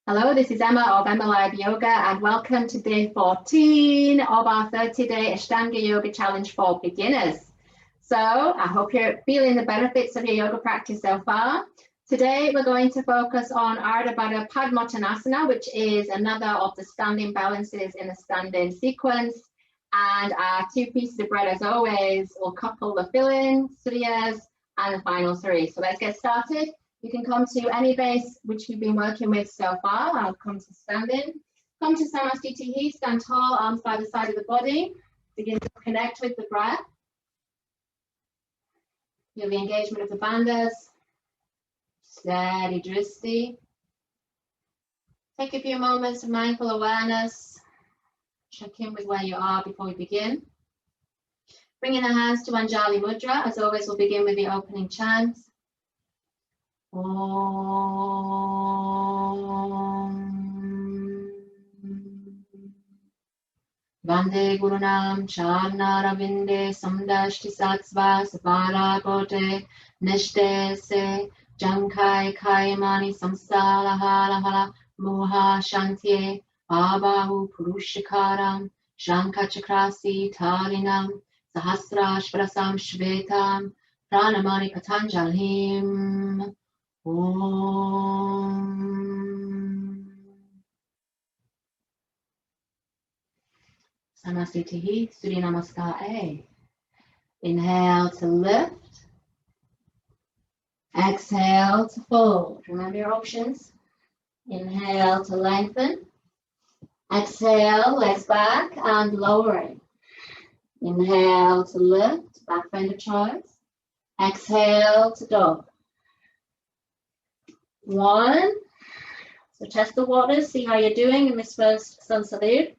Hello, this is Emma of EmmaLiveYoga and welcome to day 14 of our 30-day Ashtanga Yoga Challenge for beginners. So I hope you're feeling the benefits of your yoga practice so far. Today we're going to focus on Ardha Baddha Padomotanasana, which is another of the standing balances in the standing sequence. And our two pieces of bread, as always, will couple the fill-in, suriyas, and the final three. So let's get started. You can come to any base which we've been working with so far. I'll come to standing. Come to Samasthiti, stand tall, arms by the side of the body. Begin to connect with the breath. Feel the engagement of the bandhas. Steady dristi. Take a few moments of mindful awareness. Check in with where you are before we begin. Bringing the hands to Anjali Mudra. As always, we'll begin with the opening chant. Om Vande Gurunam Charnaravinde Samdashti Satsva Sapara Kote Nishte Se Jankai Kaimani Samsala Hala Moha Shantye Abahu Purushikaram Shankachakrasi Talinam Sahasrashvarasam Shvetam Pranamani Patanjalim. Om. Samasthiti, Surya Namaskar A. Inhale to lift. Exhale to fold. Remember your options. Inhale to lengthen. Exhale, legs back and lowering. Inhale to lift, back bend of choice. Exhale to dog. 1. So test the waters, see how you're doing in this first sun salute.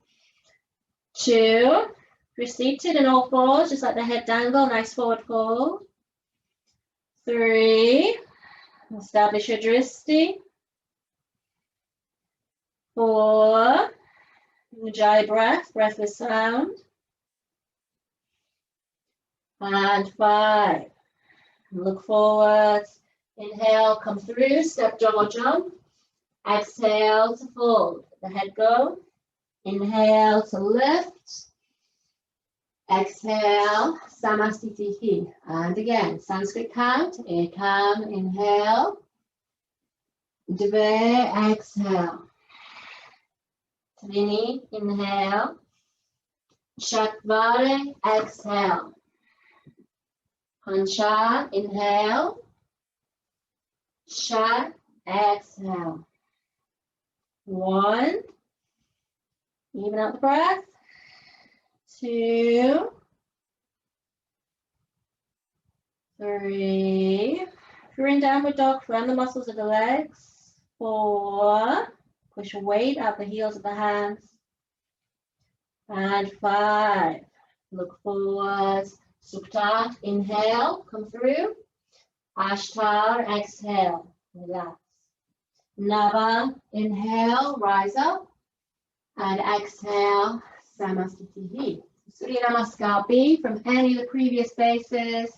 2. If you're seated in all fours, just let the head dangle, nice forward fold. 3. Establish your dristi. 4. Ujjayi breath, breath with sound. And 5. Look forward. Inhale, come through, step, jog or jump. Exhale to fold. The head go. Inhale to lift. Exhale, Samasthiti. And again, Sanskrit count. Ekam, inhale. Dve, exhale. Trini, inhale. Chatvare, exhale. Pancha, inhale. Shat, exhale. 1. Even out the breath. 2. 3. If you're in downward dog, firm the muscles of the legs. 4. Push weight out the heels of the hands. And 5. Look forward. Sukta, inhale, come through. Ashtar, exhale, relax. Nava, inhale, rise up. And exhale, Samasthiti. Surya Namaskar B from any of the previous bases.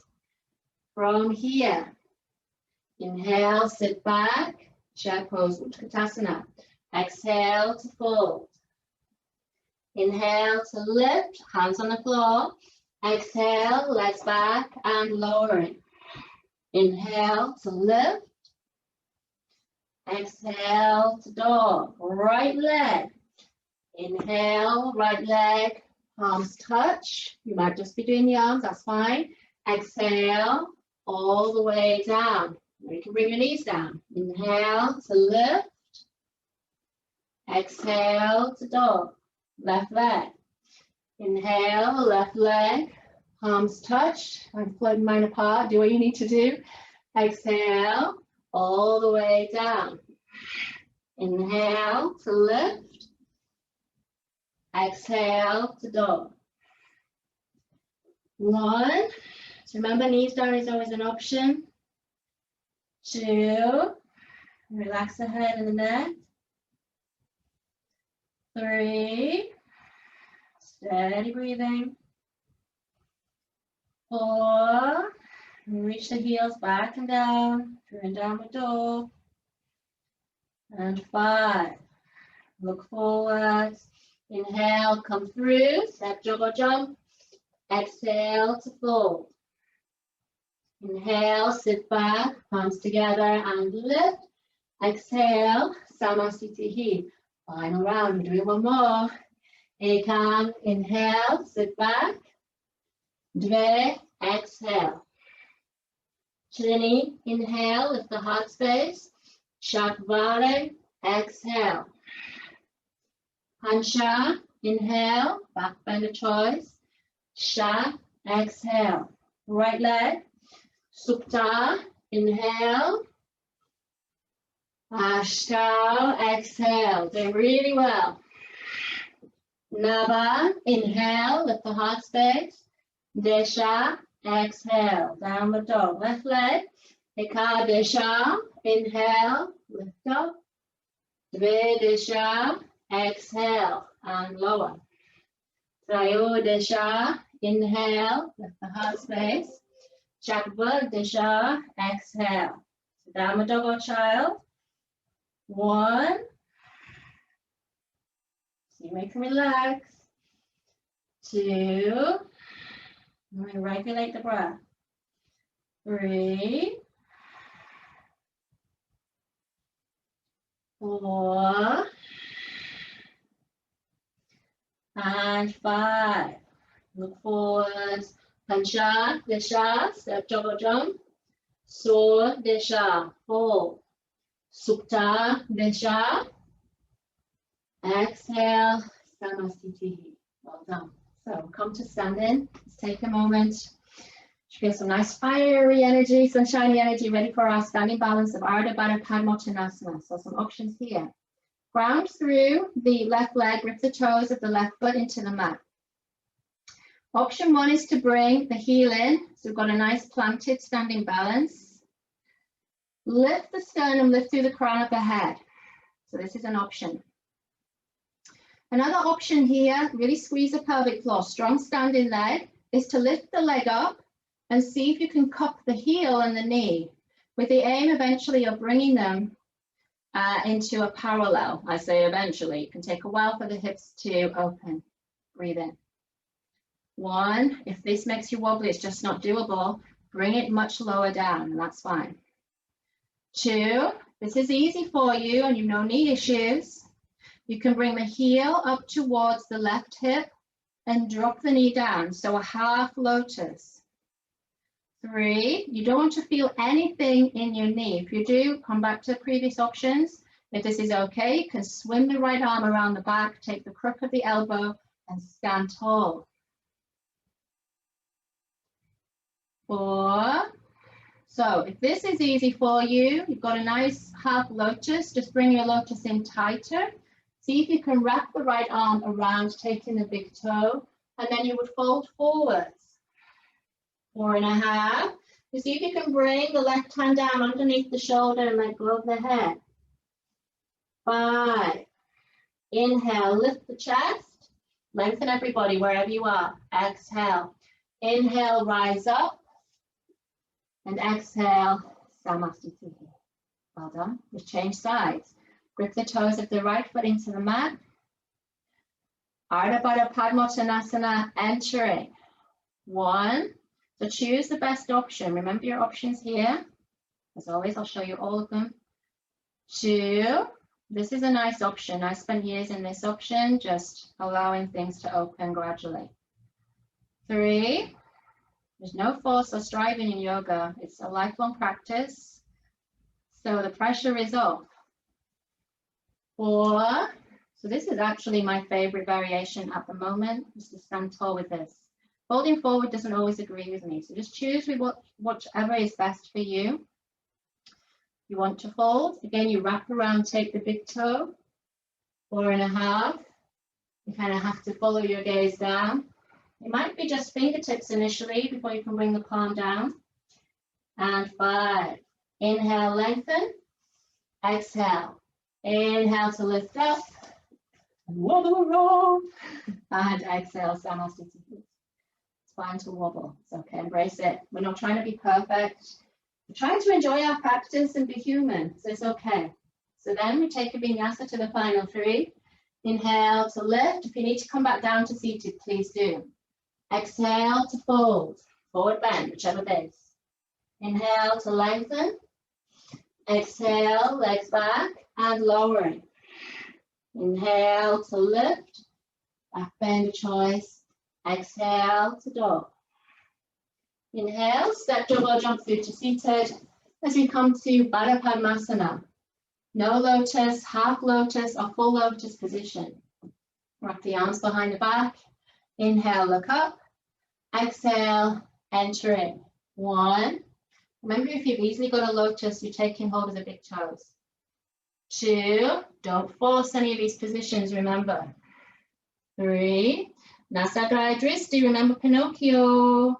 From here. Inhale, sit back, chair pose, Utkatasana. Exhale to fold. Inhale to lift, hands on the floor. Exhale, legs back and lowering. Inhale to lift. Exhale to dog. Right leg. Inhale, right leg, palms touch. You might just be doing the arms, that's fine. Exhale, all the way down. You can bring your knees down. Inhale to lift. Exhale to dog. Left leg. Inhale, left leg, palms touch. I'm floating mine apart. Do what you need to do. Exhale, all the way down. Inhale to lift. Exhale to dog. 1. So remember, knees down is always an option. 2. Relax the head and the neck. 3. Steady breathing. 4. Reach the heels back and down. If you're in downward dog. and 5. Look forward. Inhale, come through, step, jog or jump. Exhale to fold. Inhale, sit back, palms together and lift. Exhale, Samasthiti. Final round, we're doing one more. Ekam, inhale, sit back. Dve, exhale. Trini, inhale, lift the heart space. Shakvare, exhale. Hansha, inhale, back bend of choice. Sha, exhale. Right leg. Supta, inhale. Ashta, exhale. Doing really well. Nava, inhale, lift the heart space. Desha, exhale. Downward dog. Left leg. Ekadesha, inhale, lift up. Dvedesha, exhale, and lower. Trayodesha, inhale, lift the heart space. Chakvadesha, exhale. So downward dog or child. 1. So you make them relax. 2. And regulate the breath. 3. 4. And 5. Look forward. Pancha, Desha, step, jog or jump. So, Desha, fold. Supta, Desha. Exhale, Samasthiti. Well done. So come to standing. Let's take a moment. Feel some nice fiery energy, sunshiny energy, ready for our standing balance of Ardha Baddha Padomotanasana. So some options here. Ground through the left leg, grip the toes of the left foot into the mat. Option 1 is to bring the heel in. So we've got a nice planted standing balance. Lift the sternum, lift through the crown of the head. So this is an option. Another option here, really squeeze the pelvic floor, strong standing leg, is to lift the leg up and see if you can cup the heel and the knee with the aim eventually of bringing them into a parallel. I say eventually. You can take a while for the hips to open. Breathe in. 1, if this makes you wobbly, it's just not doable, bring it much lower down, and that's fine. 2, this is easy for you and you've no knee issues. You can bring the heel up towards the left hip and drop the knee down, so a half lotus. 3, you don't want to feel anything in your knee. If you do, come back to the previous options. If this is okay, you can swim the right arm around the back, take the crook of the elbow and stand tall. 4. So if this is easy for you, you've got a nice half lotus, just bring your lotus in tighter. See if you can wrap the right arm around, taking the big toe, and then you would fold forwards. 4.5. You see if you can bring the left hand down underneath the shoulder and let go of the head. 5. Inhale, lift the chest. Lengthen everybody wherever you are. Exhale. Inhale, rise up. And exhale, Samasthiti. Well done. Just change sides. Grip the toes of the right foot into the mat. Ardha Baddha Padomotanasana, entering. 1. So choose the best option. Remember your options here. As always, I'll show you all of them. 2. This is a nice option. I spent years in this option, just allowing things to open gradually. 3. There's no force or striving in yoga. It's a lifelong practice. So the pressure is off. 4. So this is actually my favorite variation at the moment, is to stand tall with this. Folding forward doesn't always agree with me. So just choose with whichever is best for you. You want to fold. Again, you wrap around, take the big toe. 4.5. You kind of have to follow your gaze down. It might be just fingertips initially before you can bring the palm down. And 5. Inhale, lengthen. Exhale. Inhale to lift up. Wobble around. And exhale, Samasthiti. It's fine to wobble. It's okay, embrace it. We're not trying to be perfect. We're trying to enjoy our practice and be human. So it's okay. So then we take a vinyasa to the final three. Inhale to lift. If you need to come back down to seated, please do. Exhale to fold, forward bend, whichever base. Inhale to lengthen. Exhale, legs back and lowering. Inhale to lift, back bend choice. Exhale to dog. Inhale, step double jump through to seated as we come to Baddha Padomotanasana. No lotus, half lotus or full lotus position. Wrap the arms behind the back. Inhale, look up. Exhale, enter in. 1. Remember, if you've easily got a lotus, you're taking hold of the big toes. 2. Don't force any of these positions, remember. 3. Nasagaya Dristi, remember Pinocchio.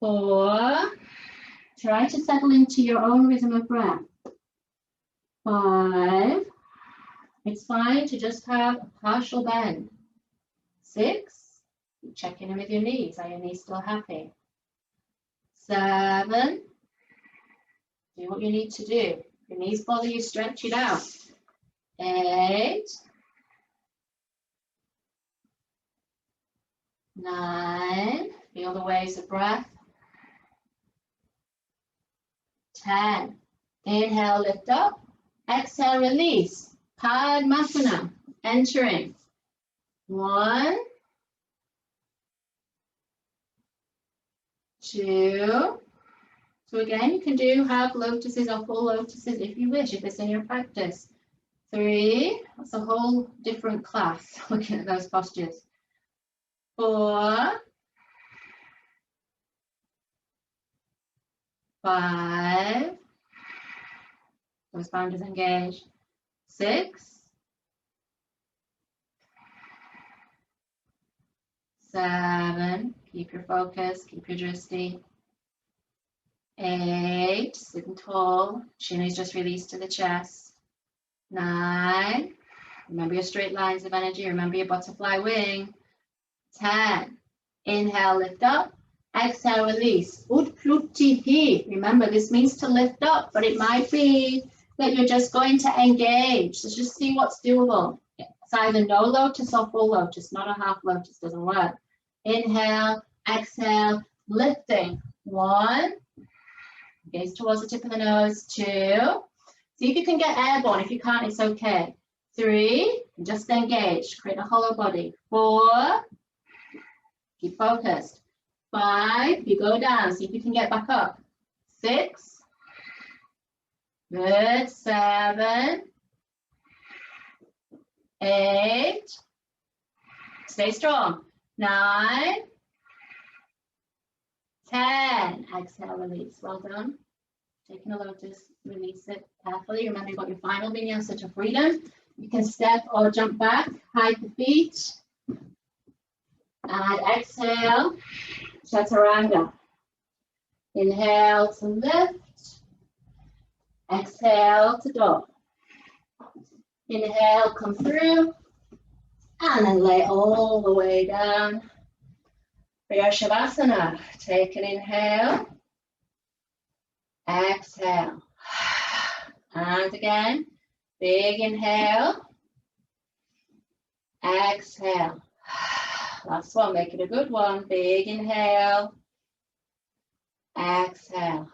4. Try to settle into your own rhythm of breath. 5. It's fine to just have a partial bend. 6. Check in with your knees. Are your knees still happy? 7. Do what you need to do. If your knees bother you, stretch it out. 8. 9. Feel the waves of breath. 10. Inhale, lift up. Exhale, release. Padmotanasana. Entering. 1. 2. So again, you can do half lotuses or full lotuses if you wish, if it's in your practice. 3. That's a whole different class, looking at those postures. 4. 5. Those boundaries engaged. 6. 7. Keep your focus, keep your drishti. 8. Sitting tall. Chin is just released to the chest. 9. Remember your straight lines of energy. Remember your butterfly wing. 10. Inhale, lift up. Exhale, release. Utpluttihi. Remember, this means to lift up, but it might be that you're just going to engage. So just see what's doable. It's either no lotus or full lotus, not a half lotus, doesn't work. Inhale, exhale, lifting. 1. Gaze towards the tip of the nose. 2. See if you can get airborne. If you can't, it's okay. 3. Just engage. Create a hollow body. 4. Keep focused. 5. You go down. See if you can get back up. 6. Good. 7. 8. Stay strong. 9. 10. Exhale, release. Well done. Taking a lotus, release it carefully. Remember, you've got your final vinyasa to freedom. You can step or jump back, hide the feet. And exhale, chaturanga. Inhale to lift. Exhale to dog. Inhale, come through. And then lay all the way down. For your shavasana, take an inhale. Exhale. And again, big inhale. Exhale. Last one, make it a good one. Big inhale. Exhale.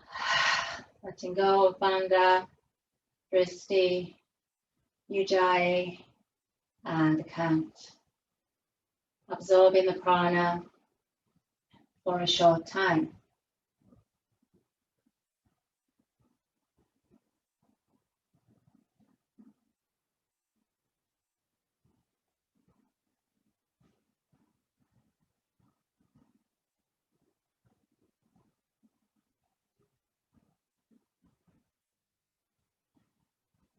Letting go of Bandha, Drishti, Ujjayi, and the count. Absorbing the prana for a short time.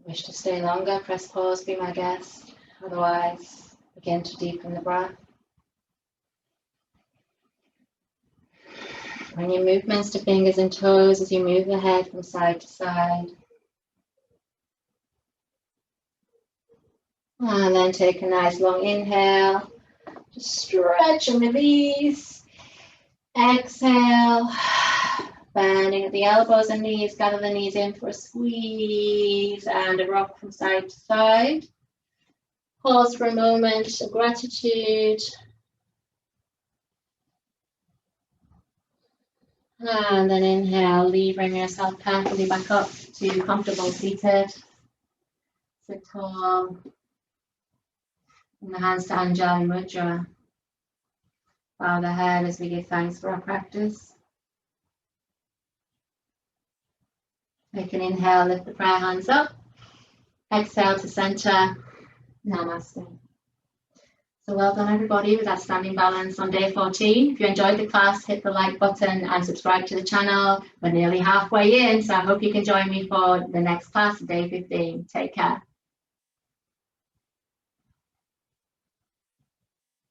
Wish to stay longer, press pause, be my guest. Otherwise, begin to deepen the breath. Bring your movements to fingers and toes as you move the head from side to side. And then take a nice long inhale. Just stretch and release. Exhale. Bending at the elbows and knees, gather the knees in for a squeeze and a rock from side to side. Pause for a moment of gratitude. And then inhale, levering yourself carefully back up to comfortable seated. Sit tall. In the hands to Anjali Mudra. Bow the head as we give thanks for our practice. Take an inhale, lift the prayer hands up. Exhale to center. Namaste. So well done everybody with that standing balance on day 14. If you enjoyed the class, hit the like button and subscribe to the channel. We're nearly halfway in, so I hope you can join me for the next class, day 15. Take care.